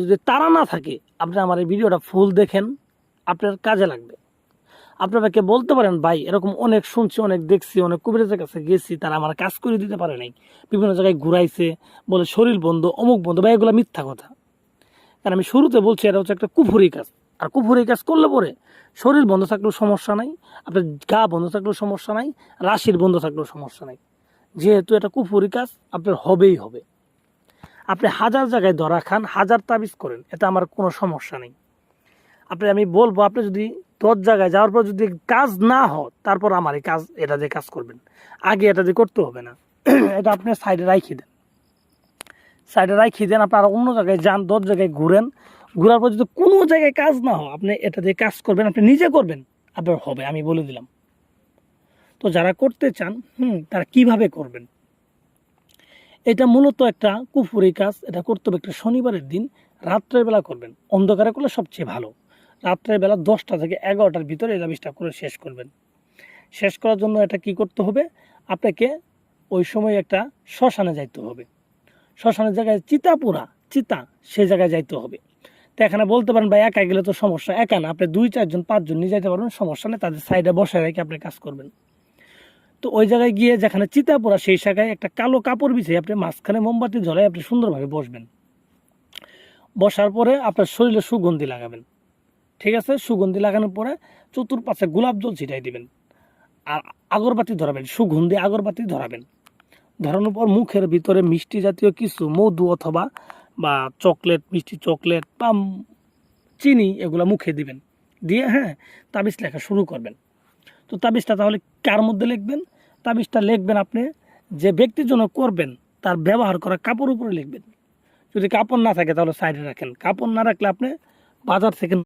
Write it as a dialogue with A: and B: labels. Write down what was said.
A: যদি তারা না থাকে, আপনি আমার এই ভিডিওটা ফুল দেখেন, আপনার কাজে লাগবে। আপনাকে বলতে পারেন ভাই এরকম অনেক শুনছি, অনেক দেখছি, অনেক কবিরাজের কাছে গেছি, তারা আমার কাজ করে দিতে পারে নাই, বিভিন্ন জায়গায় ঘুরাইছে, বলে শরীর বন্ধ, অমুক বন্ধ। ভাই এগুলো মিথ্যা কথা। কারণ আমি শুরুতে বলছি এটা হচ্ছে একটা কুফুরি কাজ। আর কুফুরি কাজ করলে পরে শরীর বন্ধ থাকলেও সমস্যা নাই, আপনার গা বন্ধ থাকলেও সমস্যা নাই, রাশির বন্ধ থাকলেও সমস্যা নাই। যেহেতু এটা কুফুরি কাজ, আপনার হবেই হবে। আপনি হাজার জায়গায় ধরা খান, হাজার তাবিজ করেন, এটা আমার কোনো সমস্যা নেই। আমি বলবো, আপনি যদি 10 জায়গায় যাওয়ার পর যদি কাজ না হয়, তারপর আমার এই কাজ, এটা দিয়ে কাজ করবেন। আগে এটা দিয়ে করতে হবে না। এটা আপনি সাইডে রাখি দেন, সাইডে রাখি দেন। আপনার অন্য জায়গায় যান, 10 জায়গায় ঘুরেন, ঘোরার পর যদি কোনো জায়গায় কাজ না হয়, আপনি এটা দিয়ে কাজ করবেন, আপনি নিজে করবেন, আপনার হবে, আমি বলে দিলাম। তো যারা করতে চান, তারা কিভাবে করবেন? এটা মূলত একটা কুফুরি কাজ। এটা করতে হবে একটা শনিবারের দিন রাত্রের বেলা করবেন, অন্ধকারে করলে সবচেয়ে ভালো। রাত্রের বেলা 10টা থেকে 11টার ভিতরে এই তাবিজটা করে শেষ করবেন। শেষ করার জন্য এটা কি করতে হবে? আপনাকে ওই সময় একটা শ্মশানে যাইতে হবে। শ্মশানের জায়গায় চিতা, সে জায়গায় যাইতে হবে। তো এখানে বলতে পারেন ভাই একা গেলে তো সমস্যা। একা না, আপনি 2-4 জন 5 জন নিয়ে যাইতে পারবেন, সমস্যা নেই। তাদের সাইডে বসে রেখে আপনি কাজ করবেন। তো ওই জায়গায় গিয়ে যেখানে চিতাপুরা, সেই জায়গায় একটা কালো কাপড় বিছিয়ে আপনি মাঝখানে মোমবাতি জ্বলাই আপনি সুন্দরভাবে বসবেন। বসার পরে আপনার শরীরে সুগন্ধি লাগাবেন। ঠিক আছে? সুগন্ধি লাগানোর পরে চতুর্পাশে গোলাপ জল ছিটাই দিবেন। আর আগরবাতি ধরাবেন, সুগন্ধি আগরবাতি ধরাবেন। ধরানোর পর মুখের ভিতরে মিষ্টি জাতীয় কিছু, মধু অথবা বা চকলেট, মিষ্টি চকলেট বা চিনি, এগুলো মুখে দিবেন। দিয়ে তাবিজ লেখা শুরু করবেন। তো তাবিজটা তাহলে কার মধ্যে লিখবেন? তাবিজটা লিখবেন আপনি যে ব্যক্তির জন্য করবেন, তার ব্যবহার করা কাপড় উপরে লিখবেন। যদি কাপড় না থাকে তাহলে সাইডে রাখেন। কাপড় না রাখলে আপনি বাজার থেকে